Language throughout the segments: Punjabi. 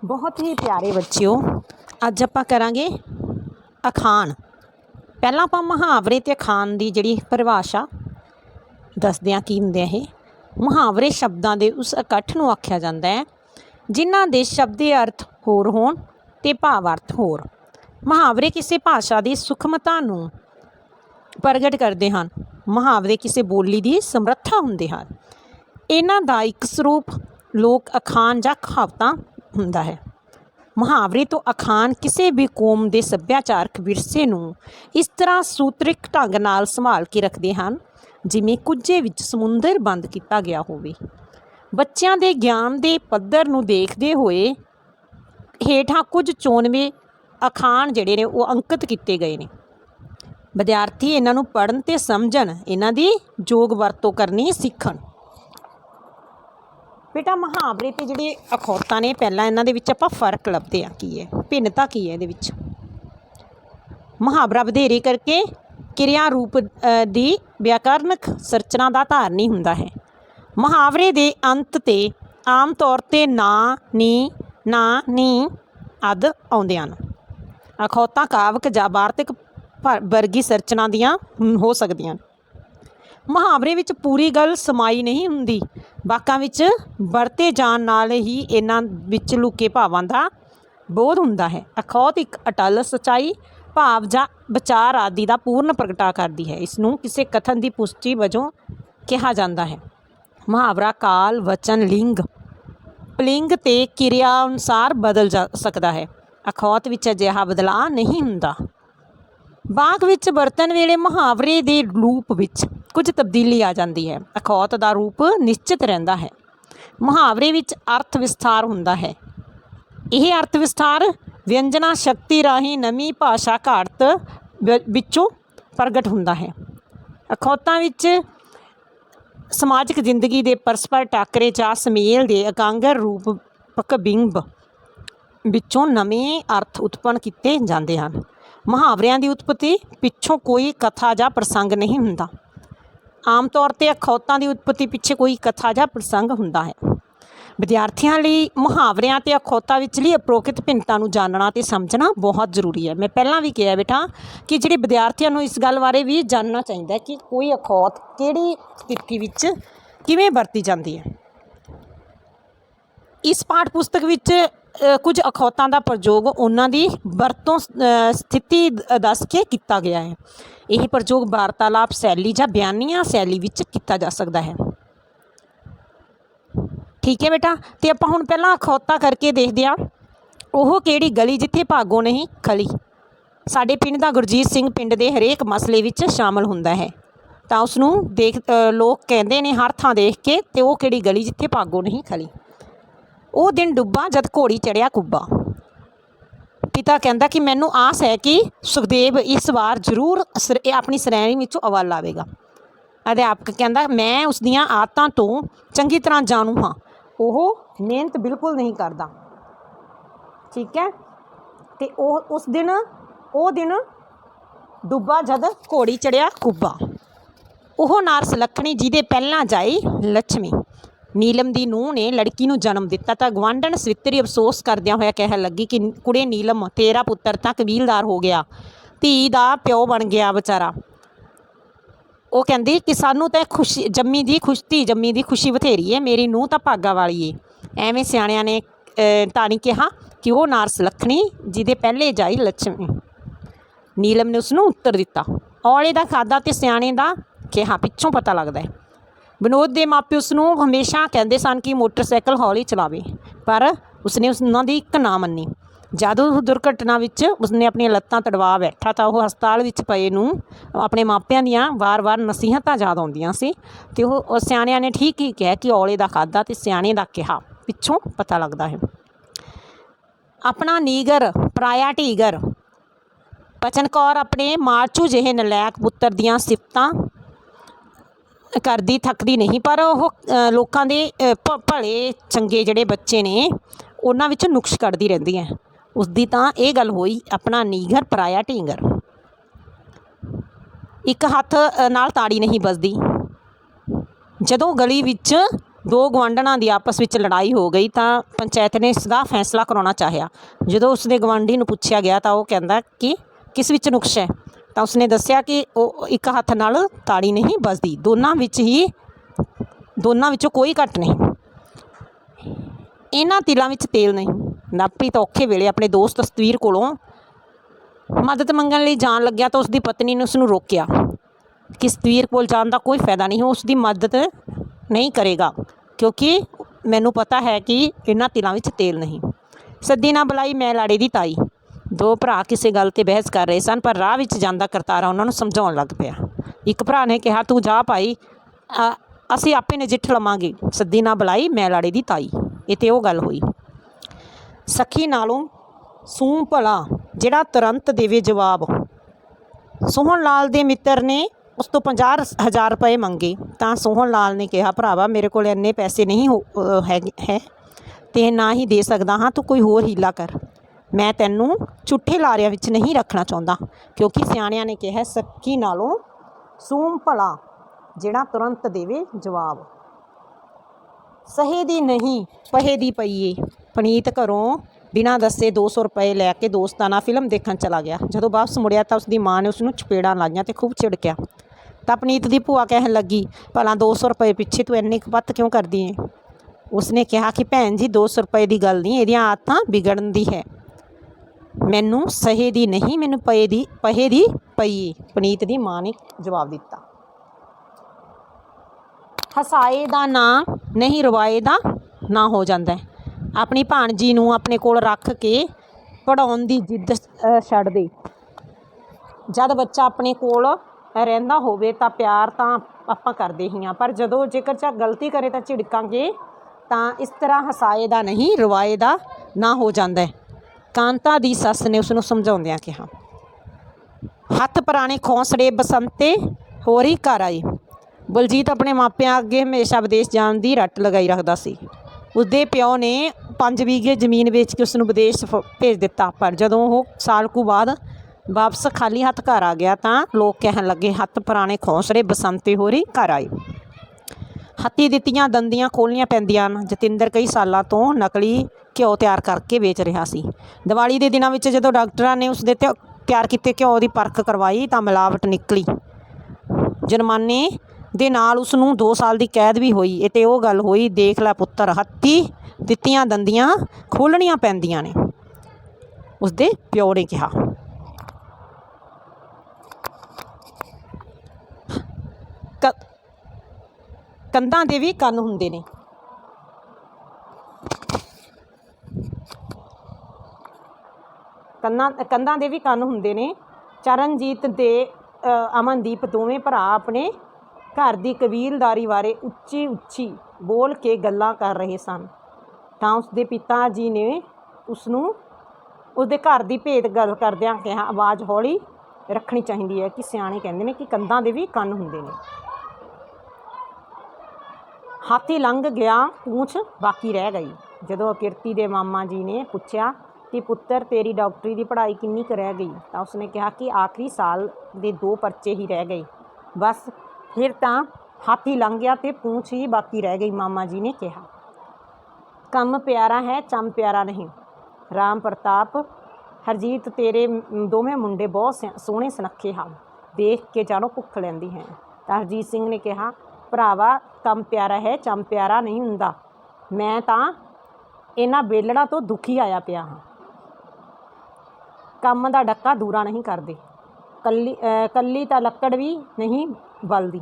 बहुत ही प्यारे बच्चिओ, अज आपां करांगे अखान। पहलां आपां मुहावरे ते अखान की जिहड़ी परिभाषा दसदे हां की हुंदे ये। मुहावरे शब्दां दे उस इकट्ठ नूं आख्या जांदा है जिन्हां दे शब्दी अर्थ होर होण ते भावार्थ होर। मुहावरे किसी भाषा की सुखमता नूं प्रगट करते हैं। मुहावरे किसी बोली की समर्था हुंदे हैं। इन्हां दा एक स्वरूप लोक अखान जां कहावतां हुंदा है। मुहावरे तो अखान किसी भी कौम के सभ्याचारक विरसे नूं इस तरह सूत्रिक ढंग नाल संभाल के रखते हैं जिवें कुझे विच समुंदर बंद किया गया होवे। बच्चों के ज्ञान के पद्धर नूं देखते हुए हेठां कुछ चोणवें अखान जिहड़े ने वो अंकित किए गए हैं। विद्यार्थी इन्हां नूं पढ़न ते समझण, इन्हां दी योग वरतों करनी सीखण। बेटा मुहावरे ते जिहड़े अखौतां ने पहलां इन्हां दे विच आपां फर्क लभदे आ की है, भिन्नता की है इहदे विच। मुहावरा ਵਧੇਰੇ करके क्रिया रूप की व्याकरणक संरचना का धारनी हुंदा है। मुहावरे के अंत ते आम तौर पर ना नी आदि आउंदे हन। अखौतां कावक जां वार्तक वर्गी संरचना दियां हो सकदियां। मुहावरे विच पूरी गल समाई नहीं हुंदी, वाकां विच वरते जाण नाल ही इन्हां विच लुके भावां दा बोध हुंदा है। अखौत एक अटल सच्चाई, भाव जां विचार आदि का पूर्ण प्रगटा करती है। इसनूं किसी कथन की पुष्टि वजों कहा जाता है। मुहावरा काल, वचन, लिंग, पुलिंग ते क्रिया अनुसार बदल जा सकता है। अखौत विच अजिहा बदलाव नहीं हुंदा। वाक विच वरतन वेले मुहावरे के रूप विच कुछ तब्दीली आ जाती है। अखौत का रूप निश्चित रहिंदा है। मुहावरे विच अर्थ विस्तार हुंदा है। यह अर्थ विस्तार व्यंजना शक्ति राही नवीं भाषा घाट विचों प्रगट हुंदा है। अखौतां विच समाजिक जिंदगी के परस्पर टाकरे जां सुमेल के एकांगर रूपक बिंब विचों नਵੇਂ अर्थ उत्पन्न किए जाते हैं। मुहावरियां की उत्पत्ति पिछों कोई कथा जां प्रसंग नहीं हुंदा। आम तौर पर अखौतां की उत्पत्ति पिछे कोई कथा जां प्रसंग हुंदा है। विद्यार्थियों लिए मुहावरियां ते अखौतां विचली उपरोक्त भिन्नता नूं जानना ते समझना बहुत जरूरी है। मैं पहलां भी कहा बेटा कि जिहड़े विद्यार्थियों नूं इस गल बारे भी जानना चाहिए कि कोई अखौत किहड़ी स्थिति विच किवें वरती जाती है। इस पाठ पुस्तक विच कुछ अखौतां का प्रयोग उन्हां दी वरतों स्थिति दस के किया गया है। यह प्रयोग वार्तालाप शैली जां बयानिया शैली विच किया जा सकता है। ठीक है बेटा, तो आपां हुण पहलां अखौता करके देखते हैं। ओह किहड़ी गली जिथे भागो नहीं खली। साडे पिंड दा गुरजीत सिंह पिंड दे हरेक मसले विच शामिल हुंदा है। तां उसनूं देख लोग कहंदे ने हर थां देख के ते ओह किहड़ी गली जिथे भागो नहीं खली। ਉਹ दिन डुब्बा जद घोड़ी चढ़िया कुब्बा। पिता कहता कि मैनू आस है कि सुखदेव इस बार जरूर अपनी श्रेणी विचों अव्वल आवेगा। अध्यापक कहता मैं उसदियां आदतां तो चंगी तरह जानू हाँ, वह मेहनत बिल्कुल नहीं करता। ठीक है, तो उस दिन डुब्बा जद घोड़ी चढ़िया कुब्बा। वह नार सुलखणी जिहदे पहलां जाई लक्ष्मी। नीलम की नूह ने लड़की नूं जन्म दिता तो गवांढण सवित्री अफसोस करदियां होया कहन लगी कि कुड़े नीलम तेरा पुत्र तां कबीलदार हो गया, धी दा प्यो बन गया बेचारा। वो कहंदी कि सानू तो खुशी जम्मी दी खुशी बथेरी है, मेरी नूह तां भागा वाली है। एवें सियाणियां ने ताणी कहा कि वह नार सुलखणी जिहदे पहले जाई लक्ष्मी। नीलम ने उसनूं उत्तर दिता। औले दा खादा ते सियाणे दा कहा पिछों पता लगता है। विनोद के मापे उसनूं हमेशा कहते सन कि मोटरसाइकिल हौली चलावे, पर उसने उन्होंने एक ना मनी। जद उस दुर्घटना विच उसने अपनी लत्तां तड़वा बैठा तो वह हस्पताल विच पए नूं अपने मापिਆਂ ਦੀਆਂ वार-वार नसीहतां याद आउंदियां सी ते ओह सियाणिਆਂ ने ठीक ही कहा कि औले दा खादा ते सियाणे दा कहा पिछों पता लगता है। अपना नीगर पराया ढीगर। बचन कौर अपने मारचू जिहे नलैक पुत्र दियां सिफतां करदी थकदी नहीं, पर वह लोगों के भले चंगे जिहड़े बच्चे ने उन्हां विच नुक्श कढ़दी रहिंदी है। उसदी तां इह गल होई अपना नीगर पराया ढींगर। एक हत्थ नाल ताड़ी नहीं बजदी। जदों गली विच ਦੋ ਗੁਆਂਢਣਾਂ ਦੀ ਆਪਸ ਵਿੱਚ ਲੜਾਈ ਹੋ ਗਈ ਤਾਂ ਪੰਚਾਇਤ ਨੇ ਇਸ ਦਾ ਫੈਸਲਾ ਕਰਾਉਣਾ ਚਾਹਿਆ। ਜਦੋਂ ਉਸਦੇ ਗੁਆਂਢੀ ਨੂੰ ਪੁੱਛਿਆ ਗਿਆ ਤਾਂ ਉਹ ਕਹਿੰਦਾ ਕਿ ਕਿਸ ਵਿੱਚ ਨੁਕਸ ਹੈ, ਤਾਂ ਉਸਨੇ ਦੱਸਿਆ ਕਿ ਉਹ ਇੱਕ ਹੱਥ ਨਾਲ ਤਾੜੀ ਨਹੀਂ ਵੱਜਦੀ, ਦੋਨਾਂ ਵਿੱਚੋਂ ਕੋਈ ਘੱਟ ਨਹੀਂ। ਇਹਨਾਂ ਤਿਲਾਂ ਵਿੱਚ ਤੇਲ ਨਹੀਂ। ਨਵਪ੍ਰੀਤ ਔਖੇ ਵੇਲੇ ਆਪਣੇ ਦੋਸਤ ਸਤਵੀਰ ਕੋਲੋਂ ਮਦਦ ਮੰਗਣ ਲਈ ਜਾਣ ਲੱਗਿਆ ਤਾਂ ਉਸਦੀ ਪਤਨੀ ਨੇ ਉਸਨੂੰ ਰੋਕਿਆ ਕਿ ਸਤਵੀਰ ਕੋਲ ਜਾਣ ਦਾ ਕੋਈ ਫਾਇਦਾ ਨਹੀਂ, ਉਹ ਉਸਦੀ ਮਦਦ ਨਹੀਂ ਕਰੇਗਾ ਕਿਉਂਕਿ ਮੈਨੂੰ ਪਤਾ ਹੈ ਕਿ ਇਹਨਾਂ ਤਿਲਾਂ ਵਿੱਚ ਤੇਲ ਨਹੀਂ। ਸੱਦੀ ਨਾ ਬੁਲਾਈ ਮੈਂ ਲਾੜੇ ਦੀ ਤਾਈ। ਦੋ ਭਰਾ ਕਿਸੇ ਗੱਲ 'ਤੇ ਬਹਿਸ ਕਰ ਰਹੇ ਸਨ, ਪਰ ਰਾਹ ਵਿੱਚ ਜਾਂਦਾ ਕਰਤਾਰਾ ਉਹਨਾਂ ਨੂੰ ਸਮਝਾਉਣ ਲੱਗ ਪਿਆ। ਇੱਕ ਭਰਾ ਨੇ ਕਿਹਾ, ਤੂੰ ਜਾ ਭਾਈ, ਅਸੀਂ ਆਪੇ ਨਜਿੱਠ ਲਵਾਂਗੇ। ਸੱਦੀ ਨਾ ਬੁਲਾਈ ਮੈਂ ਲਾੜੇ ਦੀ ਤਾਈ, ਇਹ ਤੇ ਉਹ ਗੱਲ ਹੋਈ। ਸਖੀ ਨਾਲੋਂ ਸੂਹ ਭਲਾ ਜਿਹੜਾ ਤੁਰੰਤ ਦੇਵੇ ਜਵਾਬ। ਸੋਹਣ ਲਾਲ ਦੇ ਮਿੱਤਰ ਨੇ ਉਸ ਤੋਂ 50,000 ਰੁਪਏ ਮੰਗੇ ਤਾਂ ਸੋਹਣ ਲਾਲ ਨੇ ਕਿਹਾ, ਭਰਾਵਾ ਮੇਰੇ ਕੋਲ ਇੰਨੇ ਪੈਸੇ ਨਹੀਂ ਹੈ ਅਤੇ ਨਾ ਹੀ ਦੇ ਸਕਦਾ ਹਾਂ, ਤੂੰ ਕੋਈ ਹੋਰ ਹੀਲਾ ਕਰ। ਮੈਂ ਤੈਨੂੰ ਝੂਠੇ ਲਾਰਿਆਂ ਵਿੱਚ ਨਹੀਂ ਰੱਖਣਾ ਚਾਹੁੰਦਾ, ਕਿਉਂਕਿ ਸਿਆਣਿਆਂ ਨੇ ਕਿਹਾ, ਸਖੀ ਨਾਲੋਂ ਸੂਹ ਭਲਾ ਜਿਹੜਾ ਤੁਰੰਤ ਦੇਵੇ ਜਵਾਬ। ਸਹੇ ਦੀ ਨਹੀਂ ਪਹੇ ਦੀ ਪਈਏ। ਪਨੀਤ ਘਰੋਂ ਬਿਨਾਂ ਦੱਸੇ 200 ਰੁਪਏ ਲੈ ਕੇ ਦੋਸਤਾਂ ਨਾਲ ਫਿਲਮ ਦੇਖਣ ਚਲਾ ਗਿਆ। ਜਦੋਂ ਵਾਪਸ ਮੁੜਿਆ ਤਾਂ ਉਸਦੀ ਮਾਂ ਨੇ ਉਸਨੂੰ ਚਪੇੜਾਂ ਲਾਈਆਂ ਅਤੇ ਖੂਬ ਝਿੜਕਿਆ। ਤਾਂ ਪਨੀਤ ਦੀ ਭੂਆ ਕਹਿਣ ਲੱਗੀ, ਭਲਾ 200 ਰੁਪਏ ਪਿੱਛੇ ਤੂੰ ਇੰਨੀ ਕੁ ਕਿਉਂ ਕਰਦੀ ਹੈ? ਉਸਨੇ ਕਿਹਾ ਕਿ ਭੈਣ ਜੀ 200 ਰੁਪਏ ਦੀ ਗੱਲ ਨਹੀਂ, ਇਹਦੀਆਂ ਆਦਤਾਂ ਵਿਗੜਨ ਦੀ ਹੈ। ਮੈਨੂੰ ਸਹੇ ਦੀ ਨਹੀਂ, ਮੈਨੂੰ ਪਹੇ ਦੀ ਪਈ। ਪਨੀਤ ਦੀ ਮਾਂ ਨੇ ਜਵਾਬ ਦਿੱਤਾ। ਹਸਾਏ ਦਾ ਨਾਂ ਨਹੀਂ ਰਵਾਏ ਦਾ ਨਾਂ ਹੋ ਜਾਂਦਾ। ਆਪਣੀ ਭਾਣਜੀ ਨੂੰ ਆਪਣੇ ਕੋਲ ਰੱਖ ਕੇ ਪੜ੍ਹਾਉਣ ਦੀ ਜਿੱਦ ਛੱਡ ਦੇ। ਜਦ ਬੱਚਾ ਆਪਣੇ ਕੋਲ ਰਹਿੰਦਾ ਹੋਵੇ ਤਾਂ ਪਿਆਰ ਤਾਂ ਆਪਾਂ ਕਰਦੇ ਹੀ ਹਾਂ, ਪਰ ਜੇਕਰ ਗਲਤੀ ਕਰੇ ਤਾਂ ਝਿੜਕਾਂਗੇ। ਤਾਂ ਇਸ ਤਰ੍ਹਾਂ ਹਸਾਏ ਦਾ ਨਹੀਂ ਰਵਾਏ ਦਾ ਨਾਂ ਹੋ ਜਾਂਦਾ। ਕਾਂਤਾ ਦੀ ਸੱਸ ਨੇ ਉਸਨੂੰ ਸਮਝਾਉਂਦਿਆਂ ਕਿਹਾ, ਹੱਥ ਪੁਰਾਣੇ ਖੌਂਸੜੇ ਬਸੰਤੇ ਹੋਰੀ ਘਰ ਆਏ। ਬਲਜੀਤ ਆਪਣੇ ਮਾਪਿਆਂ ਅੱਗੇ ਹਮੇਸ਼ਾ ਵਿਦੇਸ਼ ਜਾਣ ਦੀ ਰੱਟ ਲਗਾਈ ਰੱਖਦਾ ਸੀ। ਉਸਦੇ ਪਿਓ ਨੇ 5 ਵੀਘੇ ਜ਼ਮੀਨ ਵੇਚ ਕੇ ਉਸਨੂੰ ਵਿਦੇਸ਼ ਭੇਜ ਦਿੱਤਾ, ਪਰ ਜਦੋਂ ਉਹ ਸਾਲ ਕੁ ਬਾਅਦ ਵਾਪਸ ਖਾਲੀ ਹੱਥ ਘਰ ਆ ਗਿਆ ਤਾਂ ਲੋਕ ਕਹਿਣ ਲੱਗੇ, ਹੱਥ ਪੁਰਾਣੇ ਖੌਂਸੜੇ ਬਸੰਤੇ ਹੋਰੀ ਘਰ ਆਏ। ਹੱਥੀਂ ਦਿੱਤੀਆਂ ਦੰਦੀਆਂ ਖੋਲ੍ਹਣੀਆਂ ਪੈਂਦੀਆਂ ਹਨ। ਜਤਿੰਦਰ ਕਈ ਸਾਲਾਂ ਤੋਂ ਨਕਲੀ ਘਿਓ ਤਿਆਰ ਕਰਕੇ ਵੇਚ ਰਿਹਾ ਸੀ। ਦੀਵਾਲੀ ਦੇ ਦਿਨਾਂ ਵਿੱਚ ਜਦੋਂ ਡਾਕਟਰਾਂ ਨੇ ਉਸਦੇ ਤਿਆਰ ਕੀਤੇ ਘਿਓ ਦੀ ਪਰਖ ਕਰਵਾਈ ਤਾਂ ਮਿਲਾਵਟ ਨਿਕਲੀ। ਜੁਰਮਾਨੇ ਦੇ ਨਾਲ ਉਸਨੂੰ 2 ਸਾਲ ਦੀ ਕੈਦ ਵੀ ਹੋਈ। ਇਹ ਤੇ ਉਹ ਗੱਲ ਹੋਈ, ਦੇਖ ਲੈ ਪੁੱਤਰ, ਹੱਥੀਂ ਦਿੱਤੀਆਂ ਦੰਦੀਆਂ ਖੋਲ੍ਹਣੀਆਂ ਪੈਂਦੀਆਂ ਨੇ, ਉਸਦੇ ਪਿਓ ਨੇ ਕਿਹਾ। ਕੰਧਾਂ ਦੇ ਵੀ ਕੰਨ ਹੁੰਦੇ ਨੇ। ਕੰਧਾਂ ਦੇ ਵੀ ਕੰਨ ਹੁੰਦੇ ਨੇ। ਚਰਨਜੀਤ ਤੇ ਅਮਨਦੀਪ ਦੋਵੇਂ ਭਰਾ ਆਪਣੇ ਘਰ ਦੀ ਕਬੀਲਦਾਰੀ ਬਾਰੇ ਉੱਚੀ ਉੱਚੀ ਬੋਲ ਕੇ ਗੱਲਾਂ ਕਰ ਰਹੇ ਸਨ ਤਾਂ ਉਸਦੇ ਪਿਤਾ ਜੀ ਨੇ ਉਸਨੂੰ ਉਸਦੇ ਘਰ ਦੀ ਭੇਤ ਗੱਲ ਕਰਦਿਆਂ ਕਿਹਾ, ਆਵਾਜ਼ ਹੌਲੀ ਰੱਖਣੀ ਚਾਹੀਦੀ ਹੈ ਕਿ ਸਿਆਣੇ ਕਹਿੰਦੇ ਨੇ ਕਿ ਕੰਧਾਂ ਦੇ ਵੀ ਕੰਨ ਹੁੰਦੇ ਨੇ। ਹਾਥੀ ਲੰਘ ਗਿਆ, ਪੂੰਛ ਬਾਕੀ ਰਹਿ ਗਈ। ਜਦੋਂ ਕਿਰਤੀ ਦੇ ਮਾਮਾ ਜੀ ਨੇ ਪੁੱਛਿਆ ਕਿ ਪੁੱਤਰ ਤੇਰੀ ਡਾਕਟਰੀ ਦੀ ਪੜ੍ਹਾਈ ਕਿੰਨੀ ਕੁ ਰਹਿ ਗਈ, ਤਾਂ ਉਸਨੇ ਕਿਹਾ ਕਿ ਆਖਰੀ ਸਾਲ ਦੇ 2 ਪਰਚੇ ਹੀ ਰਹਿ ਗਏ, ਬਸ ਫਿਰ ਤਾਂ ਹਾਥੀ ਲੰਘ ਗਿਆ ਅਤੇ ਪੂੰਛ ਹੀ ਬਾਕੀ ਰਹਿ ਗਈ। ਮਾਮਾ ਜੀ ਨੇ ਕਿਹਾ, ਕੰਮ ਪਿਆਰਾ ਹੈ, ਚੰਮ ਪਿਆਰਾ ਨਹੀਂ। ਰਾਮ ਪ੍ਰਤਾਪ, ਹਰਜੀਤ ਤੇਰੇ ਦੋਵੇਂ ਮੁੰਡੇ ਬਹੁਤ ਸੋਹਣੇ ਸੁਨੱਖੇ ਹਨ, ਦੇਖ ਕੇ ਜਾਣੋ ਭੁੱਖ ਲੈਂਦੀ ਹੈ। ਤਾਂ ਹਰਜੀਤ ਸਿੰਘ ਨੇ ਕਿਹਾ, ਭਰਾਵਾ ਕੰਮ ਪਿਆਰਾ ਹੈ, ਚੰਮ ਪਿਆਰਾ ਨਹੀਂ ਹੁੰਦਾ। ਮੈਂ ਤਾਂ ਇਹਨਾਂ ਵੇਲੜਾਂ ਤੋਂ ਦੁਖੀ ਆਇਆ ਪਿਆ ਹਾਂ। ਕੰਮ ਦਾ ਡੱਕਾ ਦੂਰਾ ਨਹੀਂ ਕਰਦੇ। ਕੱਲੀ ਤਾਂ ਲੱਕੜ ਵੀ ਨਹੀਂ ਬਲਦੀ।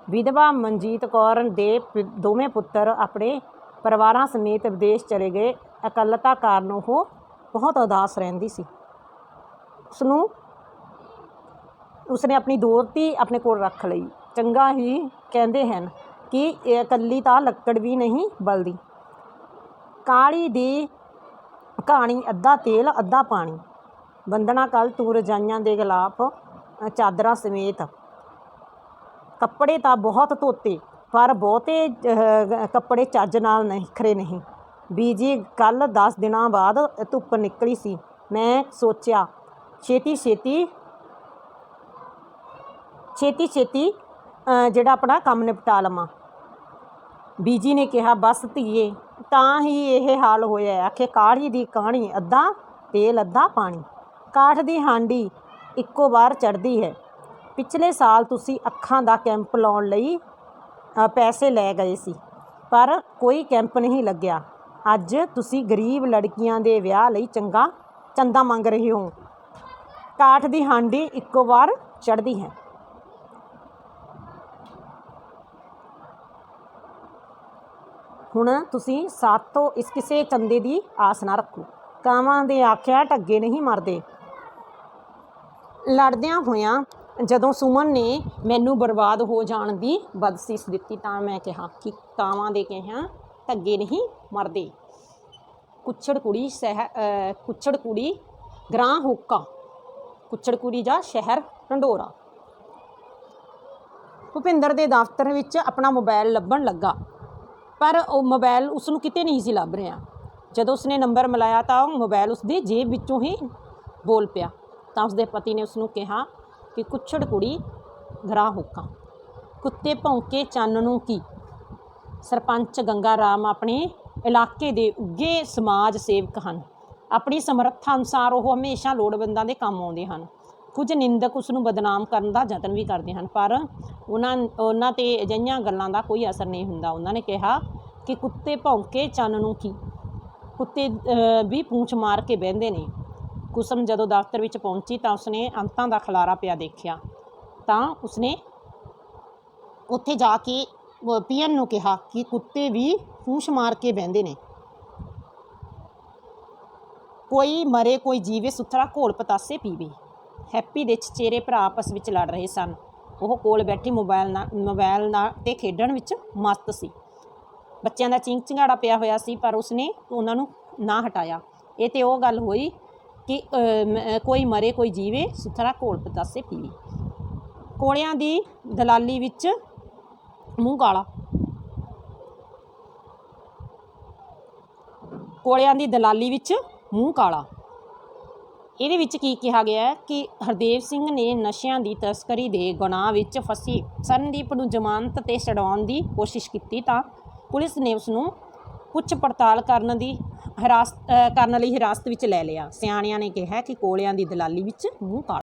ਵਿਧਵਾ ਮਨਜੀਤ ਕੌਰ ਦੇ ਦੋਵੇਂ ਪੁੱਤਰ ਆਪਣੇ ਪਰਿਵਾਰਾਂ ਸਮੇਤ ਵਿਦੇਸ਼ ਚਲੇ ਗਏ। ਇਕੱਲਤਾ ਕਾਰਨ ਉਹ ਬਹੁਤ ਉਦਾਸ ਰਹਿੰਦੀ ਸੀ। ਉਸਨੇ ਆਪਣੀ ਦੋਹਤੀ ਆਪਣੇ ਕੋਲ ਰੱਖ ਲਈ। ਚੰਗਾ ਹੀ ਕਹਿੰਦੇ ਹਨ ਕਿ ਇਕੱਲੀ ਤਾਂ ਲੱਕੜ ਵੀ ਨਹੀਂ ਬਲਦੀ। ਕਾਲੀ ਦੀ ਕਹਾਣੀ ਅੱਧਾ ਤੇਲ ਅੱਧਾ ਪਾਣੀ। ਬੰਦਨਾ ਕੱਲ ਤੂੰ ਰਜਾਈਆਂ ਦੇ ਗਿਲਾਫ ਚਾਦਰਾਂ ਸਮੇਤ ਕੱਪੜੇ ਤਾਂ ਬਹੁਤ ਧੋਤੇ, ਪਰ ਬਹੁਤੇ ਕੱਪੜੇ ਚੱਜ ਨਾਲ ਨਿਖਰੇ ਨਹੀਂ। ਬੀਜੀ ਕੱਲ੍ਹ 10 ਦਿਨਾਂ ਬਾਅਦ ਧੁੱਪ ਨਿਕਲੀ ਸੀ। ਮੈਂ ਸੋਚਿਆ ਛੇਤੀ ਛੇਤੀ ਜਿਹੜਾ ਆਪਣਾ ਕੰਮ ਨਿਪਟਾ ਲਵਾਂ। ਬੀਜੀ ਨੇ ਕਿਹਾ, ਬਸ ਧੀਏ ਤਾਂ ਹੀ ਇਹ ਹਾਲ ਹੋਇਆ। ਆਖੇ ਕਾੜੀ ਦੀ ਕਹਾਣੀ, ਅੱਧਾ ਤੇਲ ਅੱਧਾ ਪਾਣੀ। ਕਾਠ ਦੀ ਹਾਂਡੀ ਇੱਕੋ ਵਾਰ ਚੜ੍ਹਦੀ ਹੈ। ਪਿਛਲੇ ਸਾਲ ਤੁਸੀਂ ਅੱਖਾਂ ਦਾ ਕੈਂਪ ਲਾਉਣ ਲਈ ਪੈਸੇ ਲੈ ਗਏ ਸੀ, ਪਰ ਕੋਈ ਕੈਂਪ ਨਹੀਂ ਲੱਗਿਆ। ਅੱਜ ਤੁਸੀਂ ਗਰੀਬ ਲੜਕੀਆਂ ਦੇ ਵਿਆਹ ਲਈ ਚੰਦਾ ਮੰਗ ਰਹੇ ਹੋ। ਕਾਠ ਦੀ ਹਾਂਡੀ ਇੱਕੋ ਵਾਰ ਚੜ੍ਹਦੀ ਹੈ। ਹੁਣ ਤੁਸੀਂ ਸਾਥੋਂ ਇਸ ਕਿਸੇ ਚੰਦੇ ਦੀ ਆਸ ਨਾ ਰੱਖੋ। ਕਾਵਾਂ ਦੇ ਆਖਿਆ ਢੱਗੇ ਨਹੀਂ ਮਰਦੇ। ਲੜਦਿਆਂ ਹੋਇਆਂ ਜਦੋਂ ਸੁਮਨ ਨੇ ਮੈਨੂੰ ਬਰਬਾਦ ਹੋ ਜਾਣ ਦੀ ਬਦਸੀਸ ਦਿੱਤੀ ਤਾਂ ਮੈਂ ਕਿਹਾ ਕਿ ਕਾਵਾਂ ਦੇ ਕਿਹਾ ਢੱਗੇ ਨਹੀਂ ਮਰਦੇ। ਕੁੱਛੜ ਕੁੜੀ ਗ੍ਰਾਂ ਹੋਕਾ, ਕੁੱਛੜ ਕੁੜੀ ਜਾਂ ਸ਼ਹਿਰ ਢੰਡੋਰਾ। ਭੁਪਿੰਦਰ ਦੇ ਦਫ਼ਤਰ ਵਿੱਚ ਆਪਣਾ ਮੋਬਾਈਲ ਲੱਭਣ ਲੱਗਾ, ਪਰ ਉਹ ਮੋਬਾਈਲ ਉਸ ਨੂੰ ਕਿਤੇ ਨਹੀਂ ਸੀ ਲੱਭ ਰਿਹਾ। ਜਦੋਂ ਉਸਨੇ ਨੰਬਰ ਮਿਲਾਇਆ ਤਾਂ ਉਹ ਮੋਬਾਈਲ ਉਸਦੀ ਜੇਬ ਵਿੱਚੋਂ ਹੀ ਬੋਲ ਪਿਆ। ਤਾਂ ਉਸਦੇ ਪਤੀ ਨੇ ਉਸਨੂੰ ਕਿਹਾ ਕਿ ਕੁੱਛੜ ਕੁੜੀ ਗ੍ਰਾਂ ਹੋਕਾ, ਕੁੱਤੇ ਭੌਂਕੇ ਚੰਨ ਨੂੰ ਕੀ। ਸਰਪੰਚ ਗੰਗਾ ਰਾਮ ਆਪਣੇ ਇਲਾਕੇ ਦੇ ਉੱਘੇ ਸਮਾਜ ਸੇਵਕ ਹਨ। ਆਪਣੀ ਸਮਰੱਥਾ ਅਨੁਸਾਰ ਉਹ ਹਮੇਸ਼ਾ ਲੋੜਵੰਦਾਂ ਦੇ ਕੰਮ ਆਉਂਦੇ ਹਨ। ਕੁਝ ਨਿੰਦਕ ਉਸ ਨੂੰ ਬਦਨਾਮ ਕਰਨ ਦਾ ਯਤਨ ਵੀ ਕਰਦੇ ਹਨ, ਪਰ ਉਹਨਾਂ 'ਤੇ ਅਜਿਹੀਆਂ ਗੱਲਾਂ ਦਾ ਕੋਈ ਅਸਰ ਨਹੀਂ ਹੁੰਦਾ। ਉਹਨਾਂ ਨੇ ਕਿਹਾ ਕਿ ਕੁੱਤੇ ਭੌਂਕੇ ਚੰਨ ਨੂੰ ਕੀ, ਕੁੱਤੇ ਵੀ ਪੂੰਛ ਮਾਰ ਕੇ ਬਹਿੰਦੇ ਨੇ। ਕੁਸਮ ਜਦੋਂ ਦਫ਼ਤਰ ਵਿੱਚ ਪਹੁੰਚੀ ਤਾਂ ਉਸਨੇ ਅੰਤਾਂ ਦਾ ਖਲਾਰਾ ਪਿਆ ਦੇਖਿਆ। ਤਾਂ ਉਸਨੇ ਉੱਥੇ ਜਾ ਕੇ ਪੀਅਨ ਨੂੰ ਕਿਹਾ ਕਿ ਕੁੱਤੇ ਵੀ ਪੂੰਛ ਮਾਰ ਕੇ ਬਹਿੰਦੇ ਨੇ। ਕੋਈ ਮਰੇ ਕੋਈ ਜੀਵੇ, ਸੁਥਰਾ ਘੋਲ ਪਤਾਸੇ ਪੀਵੇ। ਹੈਪੀ ਦੇ ਚਚੇਰੇ ਭਰਾ ਆਪਸ ਵਿੱਚ ਲੜ ਰਹੇ ਸਨ। ਉਹ ਕੋਲ ਬੈਠੀ ਮੋਬਾਈਲ ਨਾਲ ਤੇ ਖੇਡਣ ਵਿੱਚ ਮਸਤ ਸੀ। ਬੱਚਿਆਂ ਦਾ ਚੀਂਕ ਚਿੰਗਾੜਾ ਪਿਆ ਹੋਇਆ ਸੀ, ਪਰ ਉਸਨੇ ਉਹਨਾਂ ਨੂੰ ਨਾ ਹਟਾਇਆ। ਇਹ ਤੇ ਉਹ ਗੱਲ ਹੋਈ ਕਿ ਕੋਈ ਮਰੇ ਕੋਈ ਜੀਵੇ, ਸੁਥਰਾ ਘੋਲ ਪਤਾਸੇ ਪੀਵੇ। ਕੋਲਿਆਂ ਦੀ ਦਲਾਲੀ ਵਿੱਚ ਮੂੰਹ ਕਾਲਾ। ਕੋਲਿਆਂ ਦੀ ਦਲਾਲੀ ਵਿੱਚ ਮੂੰਹ ਕਾਲਾ। ਇਹਦੇ ਵਿੱਚ ਕੀ ਕਿਹਾ ਗਿਆ ਕਿ ਹਰਦੇਵ ਸਿੰਘ ਨੇ ਨਸ਼ਿਆਂ ਦੀ ਤਸਕਰੀ ਦੇ ਗੁਨਾਹ ਵਿੱਚ ਫਸੀ ਸਰਨਦੀਪ ਨੂੰ ਜ਼ਮਾਨਤ 'ਤੇ ਛਡਾਉਣ ਦੀ ਕੋਸ਼ਿਸ਼ ਕੀਤੀ ਤਾਂ ਪੁਲਿਸ ਨੇ ਉਸ ਨੂੰ ਪੁੱਛ ਪੜਤਾਲ ਕਰਨ ਲਈ ਹਿਰਾਸਤ ਵਿੱਚ ਲੈ ਲਿਆ। ਸਿਆਣਿਆਂ ਨੇ ਕਿਹਾ ਕਿ ਕੋਲਿਆਂ ਦੀ ਦਲਾਲੀ ਵਿੱਚ ਮੂੰਹ ਕਾਲਾ।